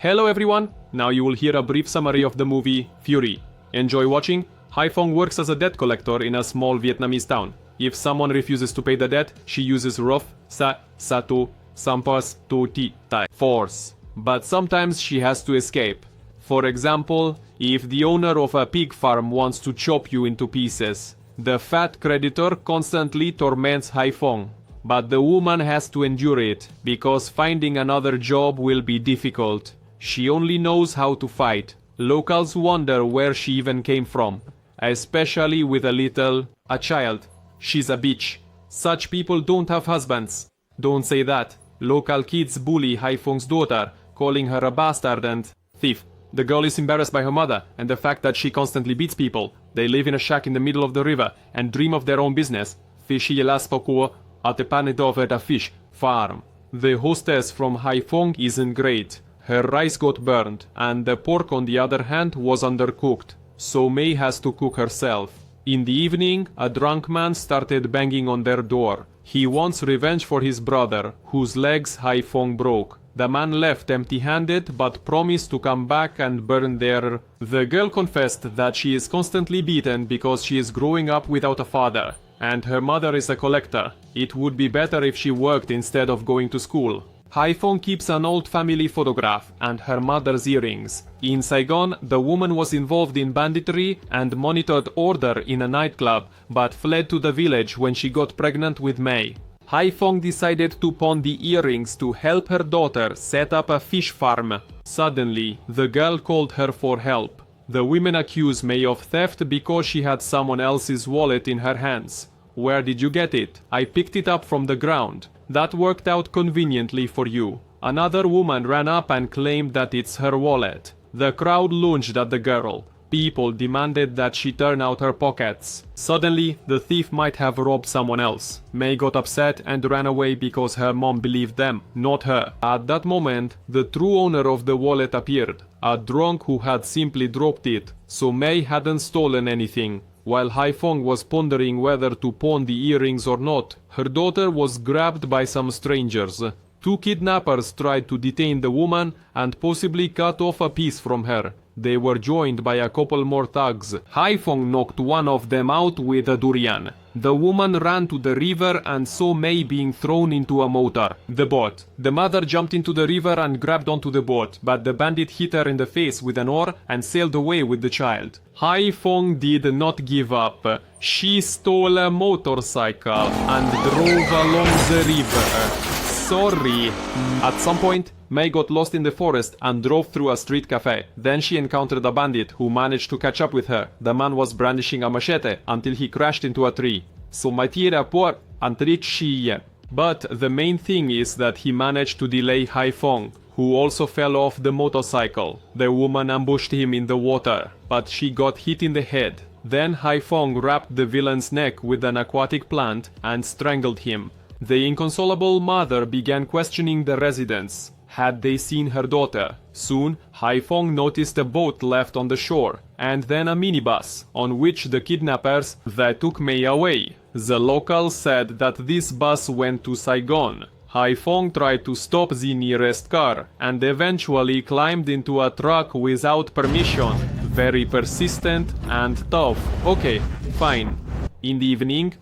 Hello everyone! Now you will hear a brief summary of the movie Fury. Enjoy watching? Fong works as a debt collector in a small Vietnamese town. If someone refuses to pay the debt, she uses rough satu sampas to tai force. But sometimes she has to escape. For example, if the owner of a pig farm wants to chop you into pieces. The fat creditor constantly torments Fong. But the woman has to endure it, because finding another job will be difficult. She only knows how to fight. Locals wonder where she even came from. Especially with a child. She's a bitch. Such people don't have husbands. Don't say that. Local kids bully Fong's daughter, calling her a bastard and thief. The girl is embarrassed by her mother and the fact that she constantly beats people. They live in a shack in the middle of the river and dream of their own business. Fishy laspoko at a fish farm. The hostess from Fong isn't great. Her rice got burned, and the pork on the other hand was undercooked, so May has to cook herself. In the evening, a drunk man started banging on their door. He wants revenge for his brother, whose legs Fong broke. The man left empty-handed but promised to come back and burn their... The girl confessed that she is constantly beaten because she is growing up without a father. And her mother is a collector. It would be better if she worked instead of going to school. Fong keeps an old family photograph and her mother's earrings. In Saigon, the woman was involved in banditry and monitored order in a nightclub, but fled to the village when she got pregnant with May. Fong decided to pawn the earrings to help her daughter set up a fish farm. Suddenly, the girl called her for help. The women accuse May of theft because she had someone else's wallet in her hands. Where did you get it? I picked it up from the ground. That worked out conveniently for you. Another woman ran up and claimed that it's her wallet. The crowd lunged at the girl. People demanded that she turn out her pockets. Suddenly, the thief might have robbed someone else. May got upset and ran away because her mom believed them, not her. At that moment, the true owner of the wallet appeared. A drunk who had simply dropped it, so May hadn't stolen anything. While Fong was pondering whether to pawn the earrings or not, her daughter was grabbed by some strangers. Two kidnappers tried to detain the woman and possibly cut off a piece from her. They were joined by a couple more thugs. Fong knocked one of them out with a durian. The woman ran to the river and saw May being thrown into a motor. The boat. The mother jumped into the river and grabbed onto the boat, but the bandit hit her in the face with an oar and sailed away with the child. Fong did not give up. She stole a motorcycle and drove along the river. Sorry. At some point, May got lost in the forest and drove through a street cafe. Then she encountered a bandit who managed to catch up with her. The man was brandishing a machete until he crashed into a tree. So mai tira por antricie. But the main thing is that he managed to delay Fong, who also fell off the motorcycle. The woman ambushed him in the water, but she got hit in the head. Then Fong wrapped the villain's neck with an aquatic plant and strangled him. The inconsolable mother began questioning the residents. Had they seen her daughter? Soon, Fong noticed a boat left on the shore, and then a minibus, on which the kidnappers that took May away. The locals said that this bus went to Saigon. Fong tried to stop the nearest car, and eventually climbed into a truck without permission. Very persistent and tough. Okay, fine. In the evening,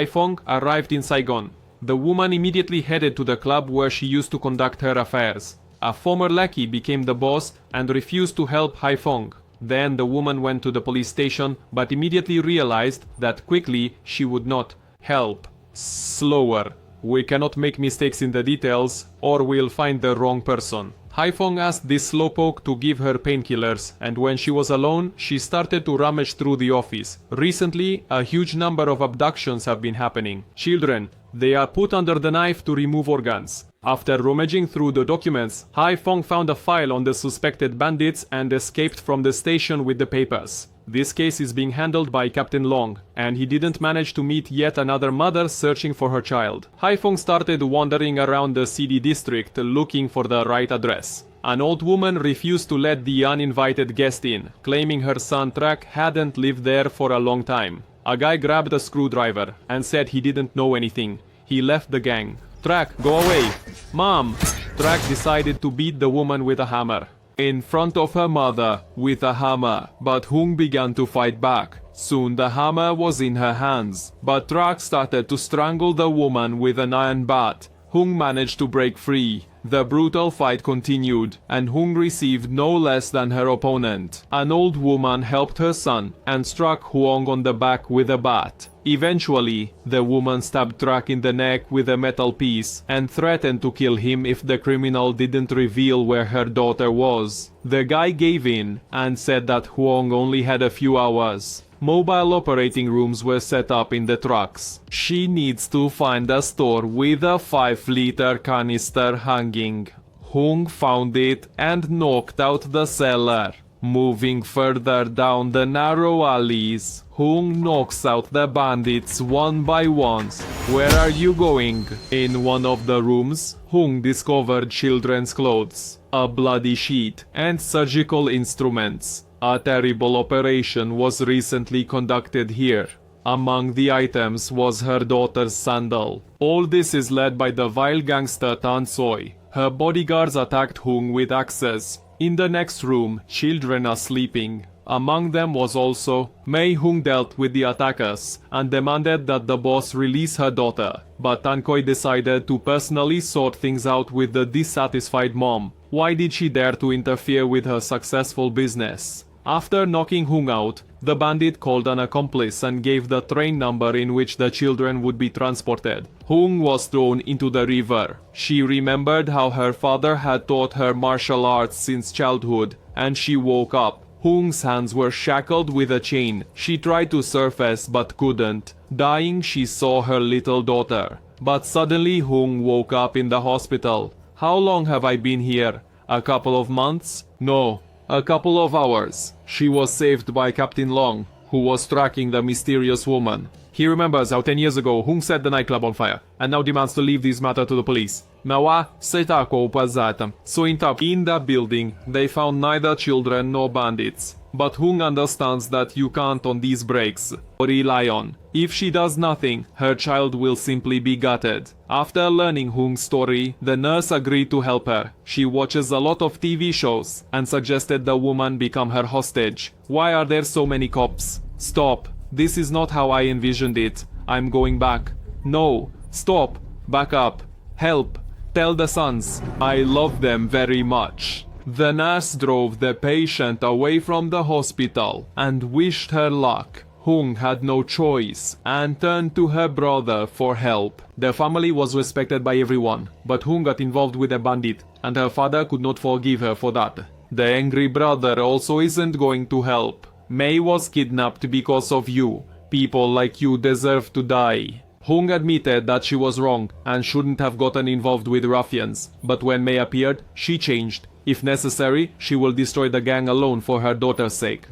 Fong arrived in Saigon. The woman immediately headed to the club where she used to conduct her affairs. A former lackey became the boss and refused to help Fong. Then the woman went to the police station but immediately realized that quickly she would not help. Slower. We cannot make mistakes in the details or we'll find the wrong person. Fong asked this slowpoke to give her painkillers, and when she was alone, she started to rummage through the office. Recently, a huge number of abductions have been happening. Children. They are put under the knife to remove organs. After rummaging through the documents, Fong found a file on the suspected bandits and escaped from the station with the papers. This case is being handled by Captain Long, and he didn't manage to meet yet another mother searching for her child. Fong started wandering around the CD district looking for the right address. An old woman refused to let the uninvited guest in, claiming her son Track hadn't lived there for a long time. A guy grabbed a screwdriver and said he didn't know anything. He left the gang. Track, go away. Mom! Track decided to beat the woman with a hammer. in front of her mother with a hammer, but Hung began to fight back. Soon the hammer was in her hands, but Trak started to strangle the woman with an iron bat. Hung managed to break free. The brutal fight continued, and Hung received no less than her opponent. An old woman helped her son and struck Huong on the back with a bat. Eventually, the woman stabbed Trak in the neck with a metal piece and threatened to kill him if the criminal didn't reveal where her daughter was. The guy gave in and said that Huong only had a few hours. Mobile operating rooms were set up in the trucks. She needs to find a store with a 5-liter canister hanging. Hung found it and knocked out the seller. Moving further down the narrow alleys, Hung knocks out the bandits one by one. Where are you going? In one of the rooms, Hung discovered children's clothes, a bloody sheet, and surgical instruments. A terrible operation was recently conducted here. Among the items was her daughter's sandal. All this is led by the vile gangster Tan Soi. Her bodyguards attacked Hung with axes. In the next room, children are sleeping. Among them was also Mei. Hung dealt with the attackers and demanded that the boss release her daughter. But Tan Koi decided to personally sort things out with the dissatisfied mom. Why did she dare to interfere with her successful business? After knocking Hung out, the bandit called an accomplice and gave the train number in which the children would be transported. Hung was thrown into the river. She remembered how her father had taught her martial arts since childhood, and she woke up. Hung's hands were shackled with a chain. She tried to surface but couldn't. Dying, she saw her little daughter. But suddenly Hung woke up in the hospital. How long have I been here? A couple of months? No. A couple of hours. She was saved by Captain Long, who was tracking the mysterious woman. He remembers how 10 years ago Hung set the nightclub on fire, and now demands to leave this matter to the police. Meoa se tako upăzată. So in the building, they found neither children nor bandits. But Hung understands that you can't on these breaks rely on. If she does nothing, her child will simply be gutted. After learning Hung's story, the nurse agreed to help her. She watches a lot of TV shows and suggested the woman become her hostage. Why are there so many cops? Stop. This is not how I envisioned it. I'm going back. No. Stop. Back up. Help. Tell the sons. I love them very much. The nurse drove the patient away from the hospital and wished her luck. Hung had no choice and turned to her brother for help. The family was respected by everyone, but Hung got involved with a bandit, and her father could not forgive her for that. The angry brother also isn't going to help. Mei was kidnapped because of you. People like you deserve to die. Hung admitted that she was wrong and shouldn't have gotten involved with ruffians, but when Mei appeared, she changed. If necessary, she will destroy the gang alone for her daughter's sake.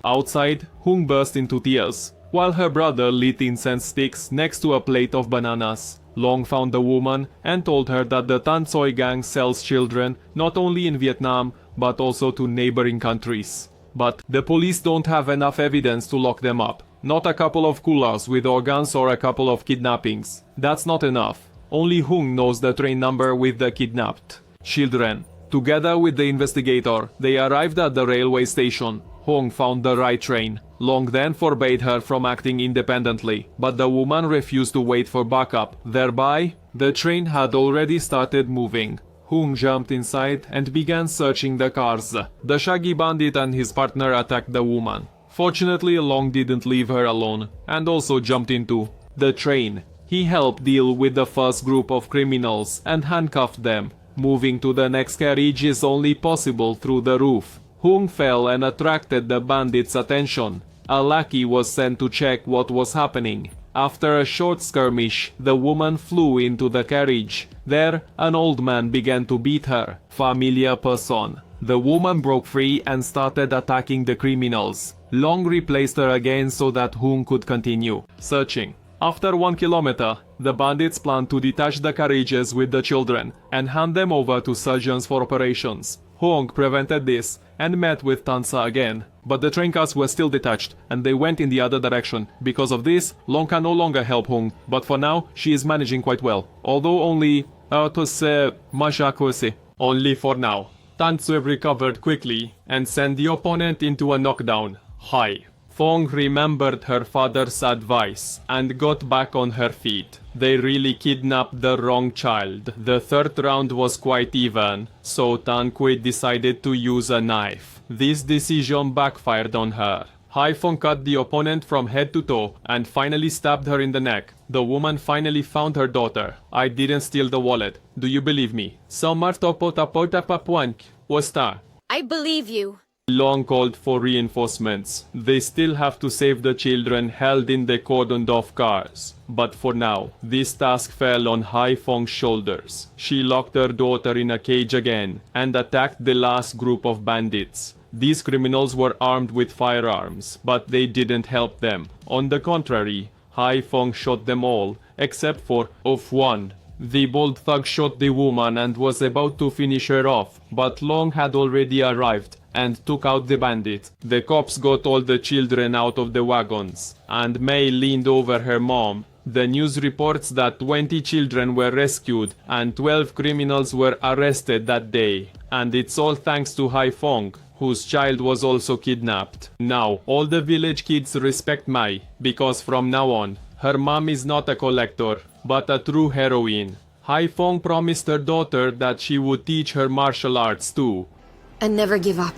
Outside, Hung burst into tears, while her brother lit incense sticks next to a plate of bananas. Long found the woman and told her that the Tan Soi gang sells children not only in Vietnam, but also to neighboring countries. But the police don't have enough evidence to lock them up. Not a couple of coolers with organs or a couple of kidnappings. That's not enough. Only Hung knows the train number with the kidnapped children. Together with the investigator, they arrived at the railway station. Hung found the right train. Long then forbade her from acting independently, but the woman refused to wait for backup. Thereby, the train had already started moving. Hung jumped inside and began searching the cars. The shaggy bandit and his partner attacked the woman. Fortunately, Long didn't leave her alone, and also jumped into the train. He helped deal with the first group of criminals and handcuffed them. Moving to the next carriage is only possible through the roof. Hung fell and attracted the bandits' attention. A lackey was sent to check what was happening. After a short skirmish, the woman flew into the carriage. There, an old man began to beat her. Familiar person. The woman broke free and started attacking the criminals. Long replaced her again so that Hung could continue searching. After 1 kilometer, the bandits planned to detach the carriages with the children and hand them over to surgeons for operations. Hung prevented this and met with Tansa again, but the train cars were still detached and they went in the other direction. Because of this, Long can no longer help Hung, but for now she is managing quite well, although only To say Majakose. Only for now. Tansue recovered quickly and sent the opponent into a knockdown. High. Fong remembered her father's advice and got back on her feet. They really kidnapped the wrong child. The third round was quite even, so Tankui decided to use a knife. This decision backfired on her. Hai Fong cut the opponent from head to toe and finally stabbed her in the neck. The woman finally found her daughter. I didn't steal the wallet. Do you believe me? I believe you. Long called for reinforcements. They still have to save the children held in the cordoned off cars. But for now, this task fell on Hai Fong's shoulders. She locked her daughter in a cage again and attacked the last group of bandits. These criminals were armed with firearms, but they didn't help them. On the contrary, Hai Fong shot them all, except for one. The bold thug shot the woman and was about to finish her off, but Long had already arrived and took out the bandit. The cops got all the children out of the wagons, and Mei leaned over her mom. The news reports that 20 children were rescued and 12 criminals were arrested that day. And it's all thanks to Hai Fong, whose child was also kidnapped. Now, all the village kids respect Mai, because from now on, her mom is not a collector, but a true heroine. Hai Fong promised her daughter that she would teach her martial arts too. And never give up.